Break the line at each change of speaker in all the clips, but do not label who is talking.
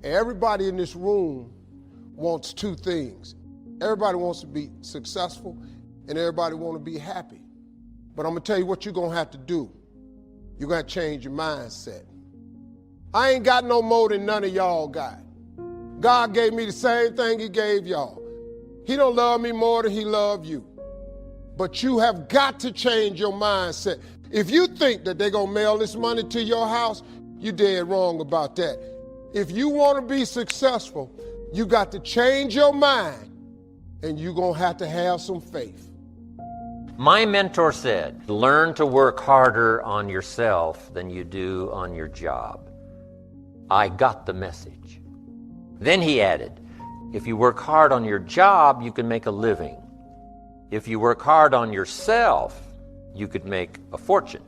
Everybody in this room wants two things. Everybody wants to be successful and everybody wants to be happy. But I'm gonna tell you what you're gonna have to do. You're gonna change your mindset. I ain't got no more than none of y'all got. God gave me the same thing he gave y'all. He don't love me more than he loved you. But you have got to change your mindset. If you think that they're gonna mail this money to your house, you're dead wrong about that. If you wanna be successful, you got to change your mind and you're gonna have to have some faith.
My mentor said, learn to work harder on yourself than you do on your job. I got the message. Then he added, if you work hard on your job, you can make a living. If you work hard on yourself, you could make a fortune.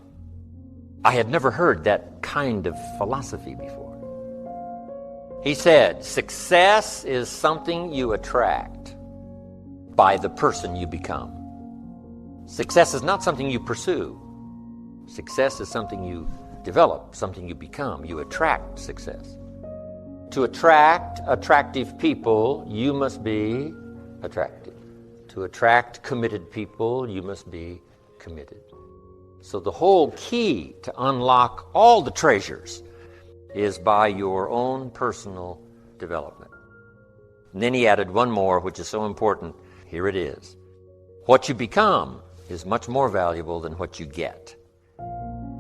I had never heard that kind of philosophy before. He said, success is something you attract by the person you become. Success is not something you pursue. Success is something you develop, something you become. You attract success. To attract attractive people, you must be attractive. To attract committed people, you must be committed. So the whole key to unlock all the treasures is by your own personal development. And then he added one more, which is so important. Here it is. What you become is much more valuable than what you get.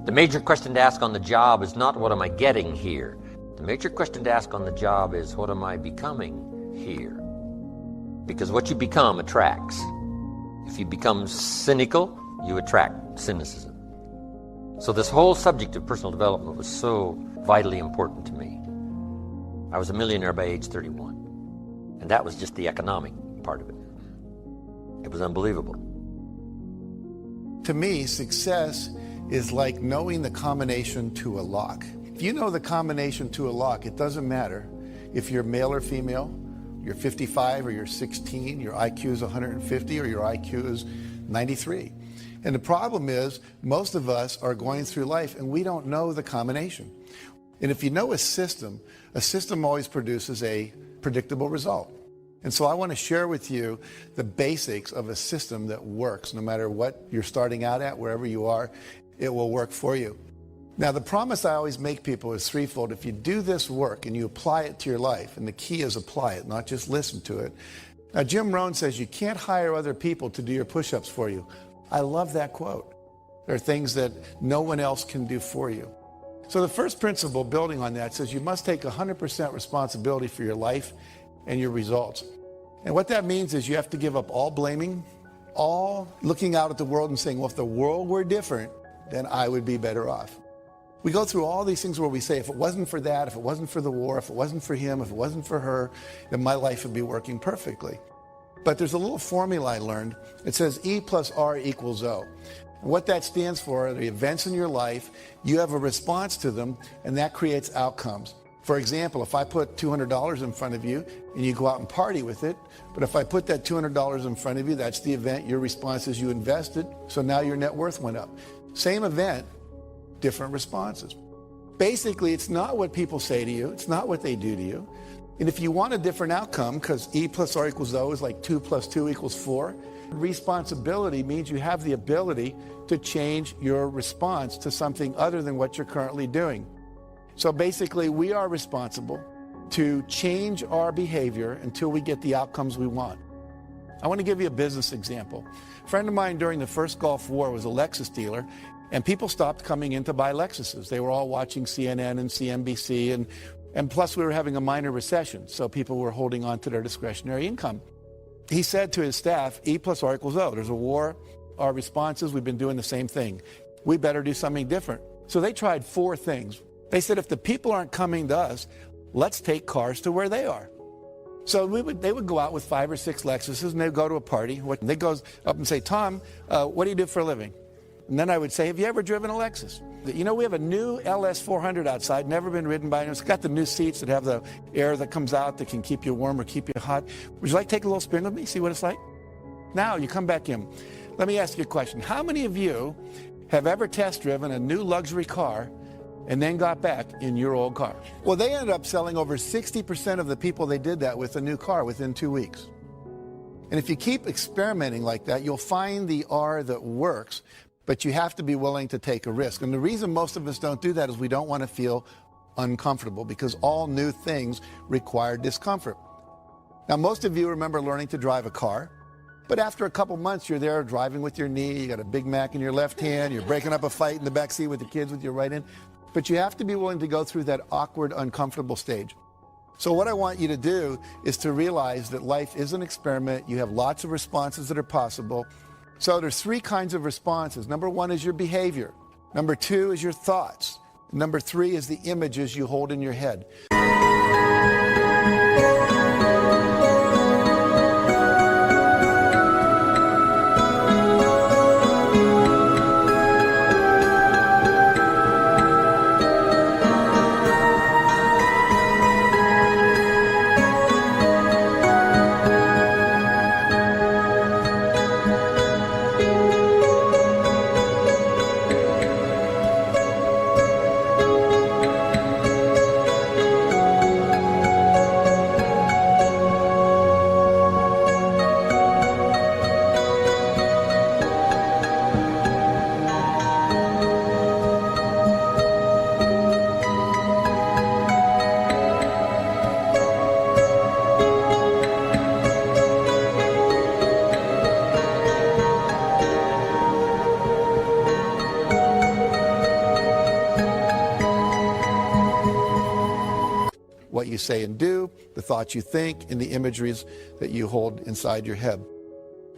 The major question to ask on the job is not what am I getting here? The major question to ask on the job is what am I becoming here? Because what you become attracts. If you become cynical, you attract cynicism. So this whole subject of personal development was so vitally important to me. I was a millionaire by age 31, and that was just the economic part of it. It was unbelievable.
To me, success is like knowing the combination to a lock. If you know the combination to a lock, it doesn't matter if you're male or female, you're 55 or you're 16, your IQ is 150 or your IQ is 93. And the problem is most of us are going through life and we don't know the combination. And if you know a system always produces a predictable result. And so I want to share with you the basics of a system that works. No matter what you're starting out at, wherever you are, it will work for you. Now, the promise I always make people is threefold. If you do this work and you apply it to your life, and the key is apply it, not just listen to it. Now, Jim Rohn says you can't hire other people to do your push-ups for you. I love that quote. There are things that no one else can do for you. So the first principle building on that says you must take 100% responsibility for your life and your results. And what that means is you have to give up all blaming, all looking out at the world and saying, well, if the world were different, then I would be better off. We go through all these things where we say, if it wasn't for that, if it wasn't for the war, if it wasn't for him, if it wasn't for her, then my life would be working perfectly. But there's a little formula I learned. It says E plus R equals O. And what that stands for are the events in your life, you have a response to them, and that creates outcomes. For example, if I put $200 in front of you and you go out and party with it, but if I put that $200 in front of you, that's the event, your response is you invested, so now your net worth went up. Same event, different responses. Basically, it's not what people say to you, it's not what they do to you. And if you want a different outcome, because E plus R equals O is like 2 plus 2 equals 4, responsibility means you have the ability to change your response to something other than what you're currently doing. So basically, we are responsible to change our behavior until we get the outcomes we want. I want to give you a business example. A friend of mine during the first Gulf War was a Lexus dealer, and people stopped coming in to buy Lexuses. They were all watching CNN and CNBC, and plus we were having a minor recession, so people were holding on to their discretionary income. He said to his staff, E plus R equals O. There's a war. Our response is we've been doing the same thing. We better do something different. So they tried 4 things. They said, if the people aren't coming to us, let's take cars to where they are. So they would go out with 5 or 6 Lexuses, and they'd go to a party. They go up and say, Tom, what do you do for a living? And then I would say, have you ever driven a Lexus? You know, we have a new LS400 outside, never been ridden by anyone. It's got the new seats that have the air that comes out that can keep you warm or keep you hot. Would you like to take a little spin with me, see what it's like? Now, you come back in. Let me ask you a question. How many of you have ever test driven a new luxury car and then got back in your old car. Well, they ended up selling over 60% of the people they did that with a new car within 2 weeks. And if you keep experimenting like that, you'll find the R that works, but you have to be willing to take a risk. And the reason most of us don't do that is we don't want to feel uncomfortable, because all new things require discomfort. Now, most of you remember learning to drive a car, but after a couple months, you're there driving with your knee, you got a Big Mac in your left hand, you're breaking up a fight in the back seat with the kids with your right hand. But you have to be willing to go through that awkward, uncomfortable stage. So what I want you to do is to realize that life is an experiment. You have lots of responses that are possible. So there's 3 kinds of responses. Number 1 is your behavior. Number 2 is your thoughts. Number 3 is the images you hold in your head. What you say and do, the thoughts you think, and the imageries that you hold inside your head.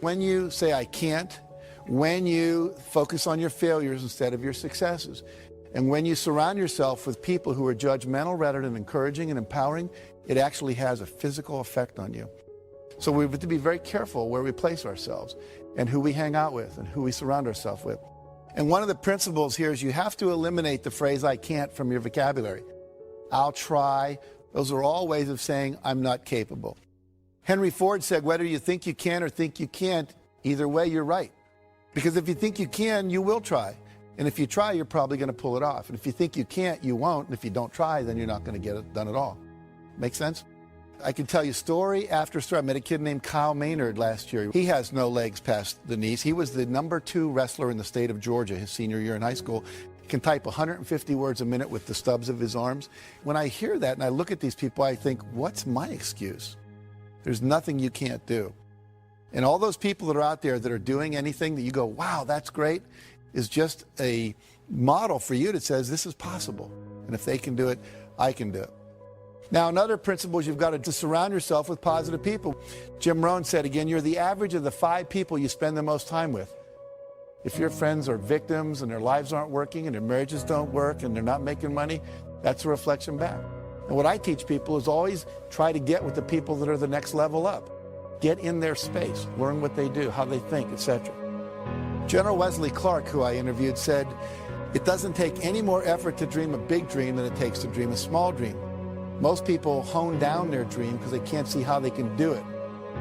When you say, I can't, when you focus on your failures instead of your successes, and when you surround yourself with people who are judgmental rather than encouraging and empowering, it actually has a physical effect on you. So we have to be very careful where we place ourselves and who we hang out with and who we surround ourselves with. And one of the principles here is you have to eliminate the phrase, I can't, from your vocabulary. I'll try. Those are all ways of saying I'm not capable. Henry Ford said, whether you think you can or think you can't, either way, you're right. Because if you think you can, you will try. And if you try, you're probably going to pull it off. And if you think you can't, you won't. And if you don't try, then you're not going to get it done at all. Make sense? I can tell you story after story. I met a kid named Kyle Maynard last year. He has no legs past the knees. He was the #2 wrestler in the state of Georgia his senior year in high school. He can type 150 words a minute with the stubs of his arms. When I hear that and I look at these people, I think, what's my excuse? There's nothing you can't do. And all those people that are out there that are doing anything that you go, wow, that's great, is just a model for you that says this is possible. And if they can do it, I can do it. Now, another principle is you've got to surround yourself with positive people. Jim Rohn said, again, you're the average of the 5 people you spend the most time with. If your friends are victims and their lives aren't working and their marriages don't work and they're not making money, that's a reflection back. And what I teach people is always try to get with the people that are the next level up. Get in their space, learn what they do, how they think, etc. General Wesley Clark, who I interviewed, said, it doesn't take any more effort to dream a big dream than it takes to dream a small dream. Most people hone down their dream because they can't see how they can do it.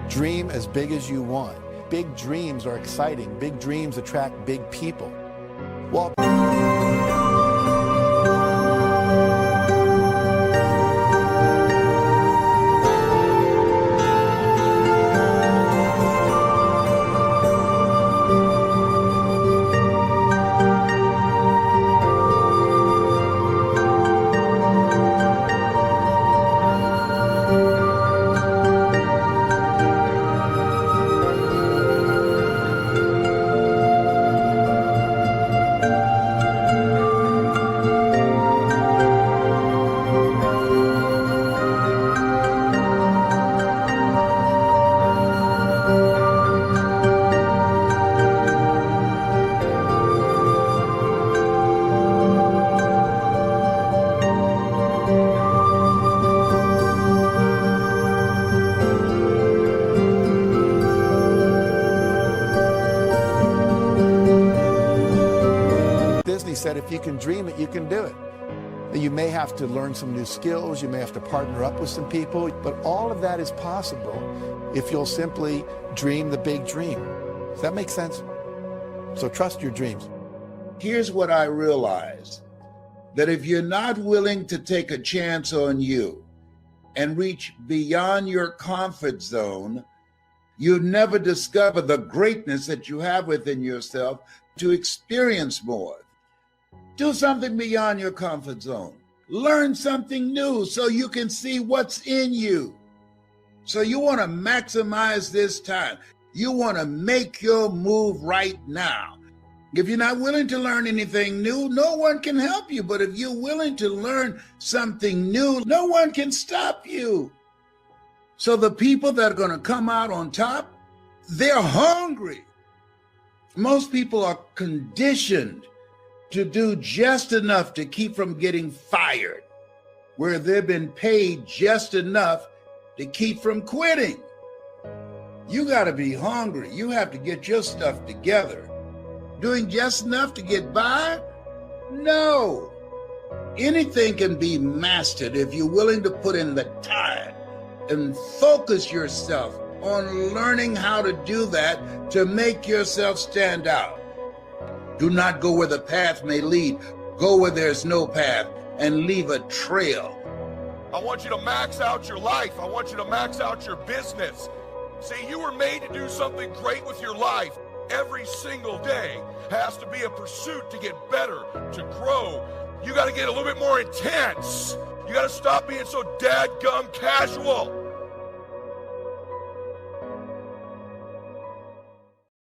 Dream as big as you want. Big dreams are exciting. Big dreams attract big people. Well, said, if you can dream it, you can do it. You may have to learn some new skills, you may have to partner up with some people, but all of that is possible if you'll simply dream the big dream. Does that make sense? So trust your dreams.
Here's what I realized. that if you're not willing to take a chance on you and reach beyond your comfort zone, you'll never discover the greatness that you have within yourself to experience more. Do something beyond your comfort zone. Learn something new so you can see what's in you. So you want to maximize this time. You want to make your move right now. If you're not willing to learn anything new, no one can help you. But if you're willing to learn something new, no one can stop you. So the people that are going to come out on top, they're hungry. Most people are conditioned to do just enough to keep from getting fired, where they've been paid just enough to keep from quitting. You got to be hungry. You have to get your stuff together. Doing just enough to get by? No. Anything can be mastered if you're willing to put in the time and focus yourself on learning how to do that to make yourself stand out. Do not go where the path may lead. Go where there's no path and leave a trail.
I want you to max out your life. I want you to max out your business. See, you were made to do something great with your life. Every single day has to be a pursuit to get better, to grow. You got to get a little bit more intense. You got to stop being so dadgum casual.